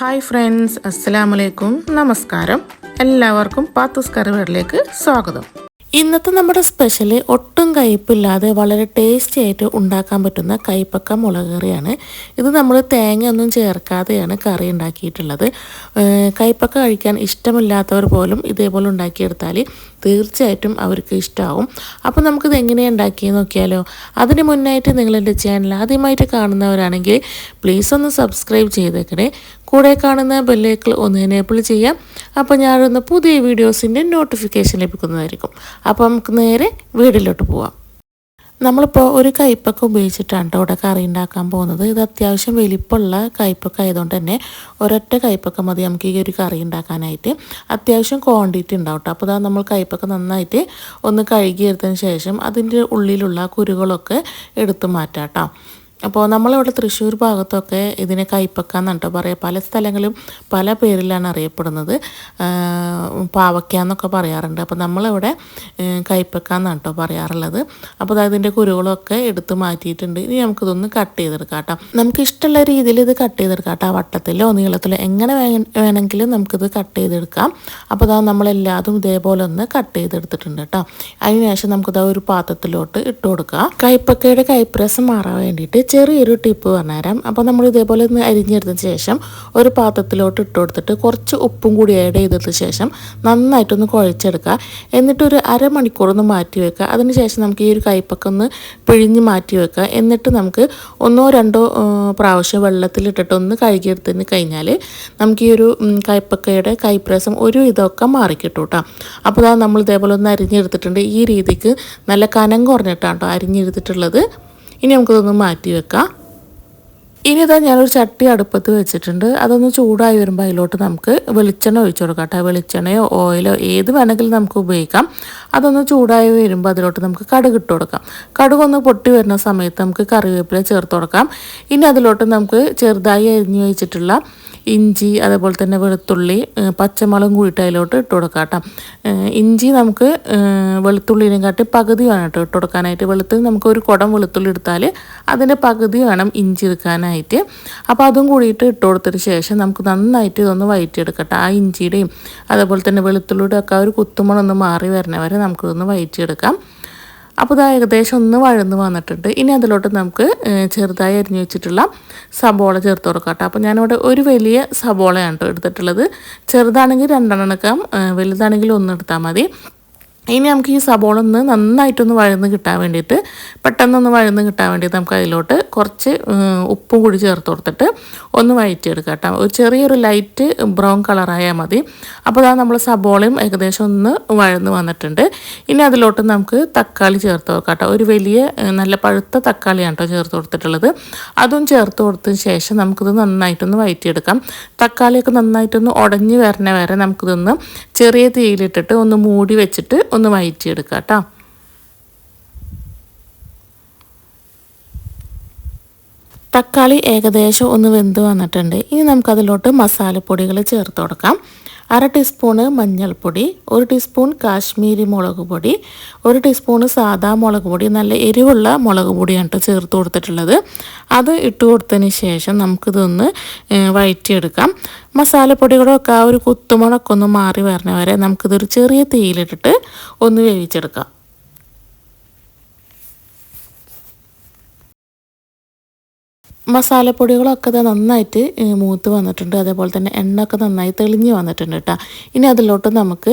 Hi friends, അസ്സലാമലൈക്കും, നമസ്കാരം. എല്ലാവർക്കും പാത്തൂസ് കറിവേറിലേക്ക് സ്വാഗതം. ഇന്നത്തെ നമ്മുടെ സ്പെഷ്യൽ ഒട്ടും കയ്പില്ലാതെ വളരെ ടേസ്റ്റി ആയിട്ട് ഉണ്ടാക്കാൻ പറ്റുന്ന കൈപ്പക്ക മുളക് കറിയാണ്. ഇത് നമ്മൾ തേങ്ങ ഒന്നും ചേർക്കാതെയാണ് കറി ഉണ്ടാക്കിയിട്ടുള്ളത്. കൈപ്പക്ക കഴിക്കാൻ ഇഷ്ടമില്ലാത്തവർ പോലും ഇതേപോലെ ഉണ്ടാക്കിയെടുത്താൽ തീർച്ചയായിട്ടും അവർക്ക് ഇഷ്ടമാവും. അപ്പോൾ നമുക്കിത് എങ്ങനെയാണ് ഉണ്ടാക്കിയെന്ന് നോക്കിയാലോ. അതിന് മുന്നായിട്ട് നിങ്ങളെൻ്റെ ചാനൽ ആദ്യമായിട്ട് കാണുന്നവരാണെങ്കിൽ പ്ലീസ് ഒന്ന് സബ്സ്ക്രൈബ് ചെയ്തേക്കണേ. കൂടെ കാണുന്ന ബെല്ലൈക്കൺ ഒന്ന് എനേബിൾ ചെയ്യാം. അപ്പോൾ ഞാനിടുന്ന പുതിയ വീഡിയോസിൻ്റെ നോട്ടിഫിക്കേഷൻ ലഭിക്കുന്നതായിരിക്കും. അപ്പോൾ നമുക്ക് നേരെ വീഡിയോയിലോട്ട് പോവാം. നമ്മളിപ്പോൾ ഒരു കൈപ്പക്ക ഉപയോഗിച്ചിട്ടാണ് ഇവിടെ കറി ഉണ്ടാക്കാൻ പോകുന്നത്. ഇത് അത്യാവശ്യം വലിപ്പമുള്ള കൈപ്പക്ക ആയതുകൊണ്ട് തന്നെ ഒരൊറ്റ കൈപ്പക്ക മതി നമുക്ക് ഈ ഒരു കറി ഉണ്ടാക്കാനായിട്ട്. അത്യാവശ്യം ക്വാണ്ടിറ്റി ഉണ്ടാവും കേട്ടോ. അപ്പോൾ നമ്മൾ കൈപ്പക്ക നന്നായിട്ട് ഒന്ന് കഴുകിയെടുത്തതിന് ശേഷം അതിൻ്റെ ഉള്ളിലുള്ള കുരുകളൊക്കെ എടുത്ത് മാറ്റാം കേട്ടോ. അപ്പോൾ നമ്മളിവിടെ തൃശ്ശൂർ ഭാഗത്തൊക്കെ ഇതിനെ കൈപ്പക്ക എന്നാണ് കേട്ടോ പറയുക. പല സ്ഥലങ്ങളും പല പേരിലാണ് അറിയപ്പെടുന്നത്. പാവയ്ക്ക എന്നൊക്കെ പറയാറുണ്ട്. അപ്പോൾ നമ്മളിവിടെ കൈപ്പക്ക എന്നാണ് കേട്ടോ പറയാറുള്ളത്. അപ്പോൾ അതിൻ്റെ കുരുകളൊക്കെ എടുത്ത് മാറ്റിയിട്ടുണ്ട്. ഇനി നമുക്കിതൊന്ന് കട്ട് ചെയ്തെടുക്കാം കേട്ടോ. നമുക്ക് ഇഷ്ടമുള്ള രീതിയിൽ ഇത് കട്ട് ചെയ്തെടുക്കാം കേട്ടോ. വട്ടത്തിലോ നീളത്തിലോ എങ്ങനെ വേണമെങ്കിലും നമുക്കിത് കട്ട് ചെയ്തെടുക്കാം. അപ്പോൾ നമ്മളെല്ലാതും ഇതേപോലെ ഒന്ന് കട്ട് ചെയ്തെടുത്തിട്ടുണ്ട് കേട്ടോ. അതിനുശേഷം നമുക്കിത് ഒരു പാത്രത്തിലോട്ട് ഇട്ട് കൊടുക്കാം. കൈപ്പക്കയുടെ കൈപ്രസം മാറാൻ വേണ്ടിയിട്ട് ചെറിയൊരു ടിപ്പ് പറഞ്ഞുതരാം. അപ്പോൾ നമ്മൾ ഇതേപോലെ ഒന്ന് അരിഞ്ഞെടുത്തതിന് ശേഷം ഒരു പാത്രത്തിലോട്ട് ഇട്ട് കൊടുത്തിട്ട് കുറച്ച് ഉപ്പും കൂടി ആഡ് ചെയ്തതിന് ശേഷം നന്നായിട്ടൊന്ന് കുഴച്ചെടുക്കുക. എന്നിട്ടൊരു അരമണിക്കൂർ ഒന്ന് മാറ്റി വെക്കുക. അതിന് ശേഷം നമുക്ക് ഈ ഒരു കൈപ്പക്ക ഒന്ന് പിഴിഞ്ഞ് മാറ്റി വെക്കുക. എന്നിട്ട് നമുക്ക് ഒന്നോ രണ്ടോ പ്രാവശ്യം വെള്ളത്തിലിട്ടിട്ട് ഒന്ന് കഴുകിയെടുത്തതിന് കഴിഞ്ഞാൽ നമുക്ക് ഈ ഒരു കൈപ്പക്കയുടെ കൈപ്രസം ഒരു ഇതൊക്കെ മാറിക്കിട്ടും കേട്ടോ. അപ്പോൾ നമ്മൾ ഇതേപോലെ ഒന്ന് അരിഞ്ഞെടുത്തിട്ടുണ്ട്. ഈ രീതിക്ക് നല്ല കനം കുറഞ്ഞിട്ടാണ് കേട്ടോ അരിഞ്ഞെടുത്തിട്ടുള്ളത്. ഇനി നമുക്കിതൊന്ന് മാറ്റി വെക്കാം. ഇനി ഞാനൊരു ചട്ടി അടുപ്പത്ത് വെച്ചിട്ടുണ്ട്. അതൊന്ന് ചൂടായി വരുമ്പോൾ അതിലോട്ട് നമുക്ക് വെളിച്ചെണ്ണ ഒഴിച്ചു കൊടുക്കാം കേട്ടോ. വെളിച്ചെണ്ണയോ ഓയിലോ ഏത് വേണമെങ്കിലും നമുക്ക് ഉപയോഗിക്കാം. അതൊന്ന് ചൂടായി വരുമ്പോൾ അതിലോട്ട് നമുക്ക് കടുക് ഇട്ട് കൊടുക്കാം. കടുകൊന്ന് പൊട്ടി വരുന്ന സമയത്ത് നമുക്ക് കറിവേപ്പില ചേർത്ത് കൊടുക്കാം. ഇനി അതിലോട്ട് നമുക്ക് ചെറുതായി അരിഞ്ഞു വെച്ചിട്ടുള്ള ഇഞ്ചി, അതേപോലെ തന്നെ വെളുത്തുള്ളി, പച്ചമുളകും കൂടിയിട്ട് അതിലോട്ട് ഇട്ട് കൊടുക്കാം കേട്ടോ. ഇഞ്ചി നമുക്ക് വെളുത്തുള്ളിനെ കാട്ടി പകുതി വേണം കേട്ടോ ഇട്ട് കൊടുക്കാനായിട്ട്. വെളുത്തുള്ളി നമുക്ക് ഒരു കുടം വെളുത്തുള്ളി എടുത്താൽ അതിൻ്റെ പകുതി വേണം ഇഞ്ചി എടുക്കാനായിട്ട്. അപ്പോൾ അതും കൂടിയിട്ട് ഇട്ട് കൊടുത്തതിന് ശേഷം നമുക്ക് നന്നായിട്ട് ഇതൊന്ന് വഴറ്റിയെടുക്കട്ടെ. ആ ഇഞ്ചിയുടെയും അതേപോലെ തന്നെ വെളുത്തുള്ളിയുടെ ഒക്കെ ആ ഒരു കുത്തുമണൊന്ന് മാറി വരണ വരെ നമുക്കിതൊന്ന് വഴറ്റിയെടുക്കാം. അപ്പോൾ ഏകദേശം ഒന്ന് വഴന്ന് വന്നിട്ടുണ്ട്. ഇനി അതിലോട്ട് നമുക്ക് ചെറുതായി അരിഞ്ഞു വെച്ചിട്ടുള്ള സബോള ചേർത്ത് കൊടുക്കാം കേട്ടോ. അപ്പോൾ ഞാനിവിടെ ഒരു വലിയ സബോളയാണ് കേട്ടോ എടുത്തിട്ടുള്ളത്. ചെറുതാണെങ്കിൽ 2 എടുക്കാം, വലുതാണെങ്കിൽ 1 എടുത്താൽ മതി. ഇനി നമുക്ക് ഈ സബോള ഒന്ന് നന്നായിട്ടൊന്ന് വഴന്ന് കിട്ടാൻ വേണ്ടിയിട്ട്, പെട്ടെന്നൊന്ന് വഴന്ന് കിട്ടാൻ വേണ്ടിയിട്ട് നമുക്ക് അതിലോട്ട് കുറച്ച് ഉപ്പും കൂടി ചേർത്ത് കൊടുത്തിട്ട് ഒന്ന് വഴറ്റിയെടുക്കാം കേട്ടോ. ഒരു ചെറിയൊരു ലൈറ്റ് ബ്രൗൺ കളറായാൽ മതി. അപ്പോൾ നമ്മൾ സബോളയും ഏകദേശം ഒന്ന് വഴന്ന് വന്നിട്ടുണ്ട്. ഇനി അതിലോട്ട് നമുക്ക് തക്കാളി ചേർത്ത് കൊടുക്കാം കേട്ടോ. ഒരു വലിയ നല്ല പഴുത്ത തക്കാളിയാണ് കേട്ടോ ചേർത്ത് കൊടുത്തിട്ടുള്ളത്. അതും ചേർത്ത് കൊടുത്തതിന് ശേഷം നമുക്കിത് നന്നായിട്ടൊന്ന് വഴറ്റിയെടുക്കാം. തക്കാളിയൊക്കെ നന്നായിട്ടൊന്ന് ഉടഞ്ഞ് വരണ വരെ നമുക്കിതൊന്ന് ചെറിയ തീയിലിട്ടിട്ട് ഒന്ന് മൂടി വെച്ചിട്ട് ഒന്ന് വഴറ്റിയെടുക്കാം കേട്ടോ. തക്കാളി ഏകദേശം ഒന്ന് വെന്ത് വന്നിട്ടുണ്ട്. ഇനി നമുക്കതിലോട്ട് മസാലപ്പൊടികൾ ചേർത്ത് കൊടുക്കാം. 1/2 ടീസ്പൂണ് മഞ്ഞൾപ്പൊടി, 1 ടീസ്പൂൺ കാശ്മീരി മുളക് പൊടി, 1 ടീസ്പൂണ് സാദാ മുളക് പൊടി, നല്ല എരിവുള്ള മുളക് പൊടിയാണ് ചേർത്ത് കൊടുത്തിട്ടുള്ളത്. അത് ഇട്ട് കൊടുത്തതിന് ശേഷം നമുക്കിതൊന്ന് വഴറ്റിയെടുക്കാം. മസാലപ്പൊടികളൊക്കെ ആ ഒരു കുത്തുമണൊക്കെ ഒന്ന് മാറി വരണ വരെ നമുക്കിതൊരു ചെറിയ തീയിലിട്ടിട്ട് ഒന്ന് വേവിച്ചെടുക്കാം. മസാലപ്പൊടികളൊക്കെ നന്നായിട്ട് മൂത്ത് വന്നിട്ടുണ്ട്. അതേപോലെ തന്നെ എണ്ണയൊക്കെ നന്നായി തെളിഞ്ഞ് വന്നിട്ടുണ്ട് കേട്ടോ. ഇനി അതിലോട്ട് നമുക്ക്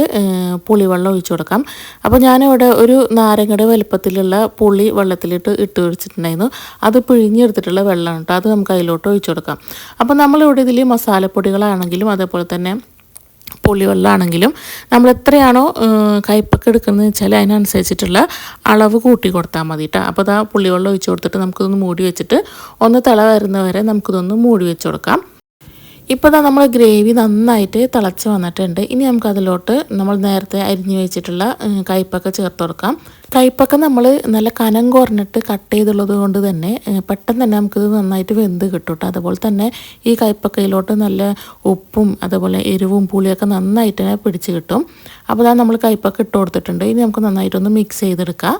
പുളിവെള്ളം ഒഴിച്ചു കൊടുക്കാം. അപ്പോൾ ഞാനിവിടെ ഒരു നാരങ്ങയുടെ വലുപ്പത്തിലുള്ള പുളി വെള്ളത്തിലിട്ട് ഇട്ട് വെച്ചിട്ടുണ്ടായിരുന്നു. അത് പിഴിഞ്ഞെടുത്തിട്ടുള്ള വെള്ളമാണ് കേട്ടോ. അത് നമുക്ക് അതിലോട്ട് ഒഴിച്ചു കൊടുക്കാം. അപ്പോൾ നമ്മളിവിടെ ഇതിൽ മസാലപ്പൊടികളാണെങ്കിലും അതേപോലെ തന്നെ പുളിവെള്ളമാണെങ്കിലും നമ്മൾ എത്രയാണോ കയ്പൊക്കെ എടുക്കുന്നതെന്ന് വെച്ചാൽ അതിനനുസരിച്ചിട്ടുള്ള അളവ് കൂട്ടി കൊടുത്താൽ മതി കേട്ടോ. അപ്പോൾ പുളിവെള്ളം ഒഴിച്ച് കൊടുത്തിട്ട് നമുക്കിതൊന്ന് മൂടി വെച്ചിട്ട് ഒന്ന് തിള വരുന്നവരെ നമുക്കിതൊന്ന് മൂടി വെച്ച് കൊടുക്കാം. ഇപ്പോൾ നമ്മൾ ഗ്രേവി നന്നായിട്ട് തിളച്ച് വന്നിട്ടുണ്ട്. ഇനി നമുക്കതിലോട്ട് നമ്മൾ നേരത്തെ അരിഞ്ഞു വെച്ചിട്ടുള്ള കയ്പൊക്കെ ചേർത്ത് കൊടുക്കാം. കയ്പൊക്കെ നമ്മൾ നല്ല കനം കുറഞ്ഞിട്ട് കട്ട് ചെയ്തുള്ളത് കൊണ്ട് തന്നെ പെട്ടെന്ന് തന്നെ നമുക്കിത് നന്നായിട്ട് വെന്ത് കിട്ടും കേട്ടോ. അതുപോലെ തന്നെ ഈ കയ്പൊക്കയിലോട്ട് നല്ല ഉപ്പും അതുപോലെ എരിവും പുളിയൊക്കെ നന്നായിട്ട് തന്നെ പിടിച്ച് കിട്ടും. അപ്പോൾ നമ്മൾ കയ്പൊക്കെ ഇട്ട് കൊടുത്തിട്ടുണ്ട്. ഇനി നമുക്ക് നന്നായിട്ടൊന്ന് മിക്സ് ചെയ്തെടുക്കാം.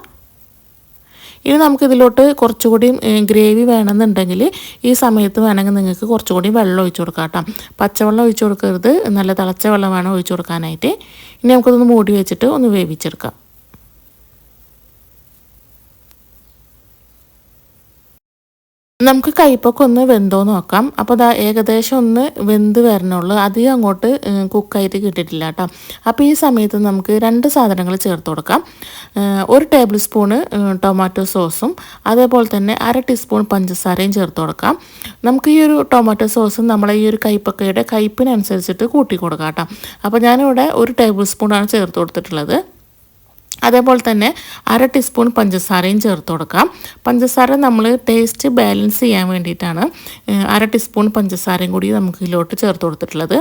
ഇനി നമുക്കിതിലോട്ട് കുറച്ചുകൂടി ഗ്രേവി വേണമെന്നുണ്ടെങ്കിൽ ഈ സമയത്ത് വേണമെങ്കിൽ നിങ്ങൾക്ക് കുറച്ചുകൂടി വെള്ളം ഒഴിച്ചു കൊടുക്കാം കേട്ടോ. പച്ചവെള്ളം ഒഴിച്ചു കൊടുക്കരുത്, നല്ല തിളച്ച വെള്ളം വേണം ഒഴിച്ചു കൊടുക്കാനായിട്ട്. ഇനി നമുക്കതൊന്ന് മൂടി വെച്ചിട്ട് ഒന്ന് വേവിച്ചെടുക്കാം. നമുക്ക് കയ്പ്പൊക്കെ ഒന്ന് വെന്തോ നോക്കാം. അപ്പോൾ അതാ ഏകദേശം ഒന്ന് വെന്ത് വരണുള്ളൂ, അധികം അങ്ങോട്ട് കുക്കായിട്ട് കിട്ടിയിട്ടില്ല കേട്ടോ. അപ്പോൾ ഈ സമയത്ത് നമുക്ക് 2 സാധനങ്ങൾ ചേർത്ത് കൊടുക്കാം. 1 ടേബിൾ സ്പൂണ് ടൊമാറ്റോ സോസും അതേപോലെ തന്നെ 1/2 ടീസ്പൂൺ പഞ്ചസാരയും ചേർത്ത് കൊടുക്കാം. നമുക്ക് ഈ ഒരു ടൊമാറ്റോ സോസും നമ്മളെ ഈ ഒരു കയ്പ്പൊക്കയുടെ കയ്പ്പിനനുസരിച്ചിട്ട് കൂട്ടി കൊടുക്കാം കേട്ടോ. അപ്പോൾ ഞാനിവിടെ 1 ടേബിൾ സ്പൂണാണ് ചേർത്ത് കൊടുത്തിട്ടുള്ളത്. അതേപോലെ തന്നെ 1/2 ടീസ്പൂൺ പഞ്ചസാരയും ചേർത്ത് കൊടുക്കാം. പഞ്ചസാര നമ്മൾ ടേസ്റ്റ് ബാലൻസ് ചെയ്യാൻ വേണ്ടിയിട്ടാണ് 1/2 ടീസ്പൂൺ പഞ്ചസാരയും കൂടി നമുക്ക് ഇതിലോട്ട് ചേർത്ത് കൊടുത്തിട്ടുള്ളത്.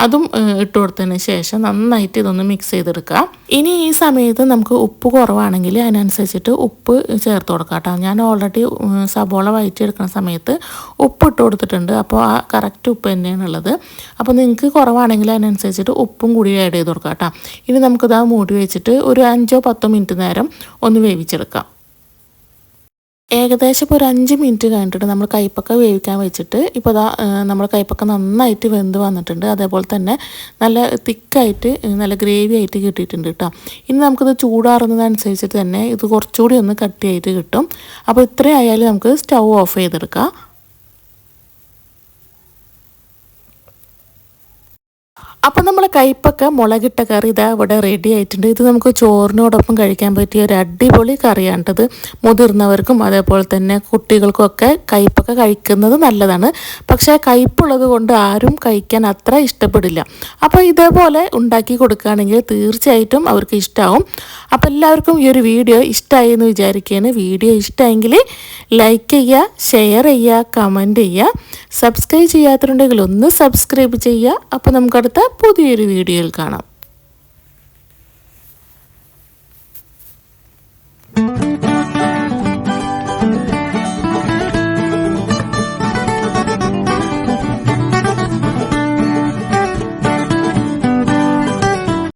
അതും ഇട്ട് കൊടുത്തതിന് ശേഷം നന്നായിട്ട് ഇതൊന്ന് മിക്സ് ചെയ്തെടുക്കാം. ഇനി ഈ സമയത്ത് നമുക്ക് ഉപ്പ് കുറവാണെങ്കിൽ അതിനനുസരിച്ചിട്ട് ഉപ്പ് ചേർത്ത് കൊടുക്കാം കേട്ടോ. ഞാൻ ഓൾറെഡി സബോള വഴറ്റിയെടുക്കുന്ന സമയത്ത് ഉപ്പ് ഇട്ട് കൊടുത്തിട്ടുണ്ട്. അപ്പോൾ ആ കറക്റ്റ് ഉപ്പ് തന്നെയാണുള്ളത്. അപ്പോൾ നിങ്ങൾക്ക് കുറവാണെങ്കിൽ അതിനനുസരിച്ചിട്ട് ഉപ്പും കൂടി ആഡ് ചെയ്ത് കൊടുക്കാം കേട്ടോ. ഇനി നമുക്കിത് മൂടി വെച്ചിട്ട് ഒരു 5-10 മിനിറ്റ് നേരം ഒന്ന് വേവിച്ചെടുക്കാം. ഏകദേശം ഇപ്പോൾ ഒരു 5 മിനിറ്റ് കഴിഞ്ഞിട്ട് നമ്മൾ കയ്പ്പൊക്കെ വേവിക്കാൻ വെച്ചിട്ട് ഇപ്പോൾ ഇതാ നമ്മൾ കയ്പ്പൊക്കെ നന്നായിട്ട് വെന്ത് വന്നിട്ടുണ്ട്. അതേപോലെ തന്നെ നല്ല തിക്കായിട്ട് നല്ല ഗ്രേവി ആയിട്ട് കിട്ടിയിട്ടുണ്ട് കേട്ടോ. ഇനി നമുക്കിത് ചൂടാറുന്നതനുസരിച്ചിട്ട് തന്നെ ഇത് കുറച്ചുകൂടി ഒന്ന് കട്ടിയായിട്ട് കിട്ടും. അപ്പോൾ ഇത്രയും ആയാലും നമുക്ക് സ്റ്റൗ ഓഫ് ചെയ്തെടുക്കാം. അപ്പം നമ്മൾ കയ്പ്പൊക്കെ മുളകിട്ട കറി ഇതാ ഇവിടെ റെഡി ആയിട്ടുണ്ട്. ഇത് നമുക്ക് ചോറിനോടൊപ്പം കഴിക്കാൻ പറ്റിയ ഒരു അടിപൊളി കറിയാണിട്ടത്. മുതിർന്നവർക്കും അതേപോലെ തന്നെ കുട്ടികൾക്കും ഒക്കെ കയ്പ്പൊക്കെ കഴിക്കുന്നത് നല്ലതാണ്. പക്ഷേ കയ്പ്പുള്ളത് കൊണ്ട് ആരും കഴിക്കാൻ അത്ര ഇഷ്ടപ്പെടില്ല. അപ്പോൾ ഇതേപോലെ ഉണ്ടാക്കി കൊടുക്കുകയാണെങ്കിൽ തീർച്ചയായിട്ടും അവർക്ക് ഇഷ്ടമാവും. അപ്പോൾ എല്ലാവർക്കും ഈ ഒരു വീഡിയോ ഇഷ്ടമായി എന്ന് വിചാരിക്കുകയാണ്. വീഡിയോ ഇഷ്ടമായെങ്കിൽ ലൈക്ക് ചെയ്യുക, ഷെയർ ചെയ്യുക, കമൻറ്റ് ചെയ്യുക. സബ്സ്ക്രൈബ് ചെയ്യാത്തതുണ്ടെങ്കിൽ ഒന്ന് സബ്സ്ക്രൈബ് ചെയ്യുക. അപ്പോൾ നമുക്കടുത്ത പുതിയൊരു വീഡിയോയിൽ കാണാം.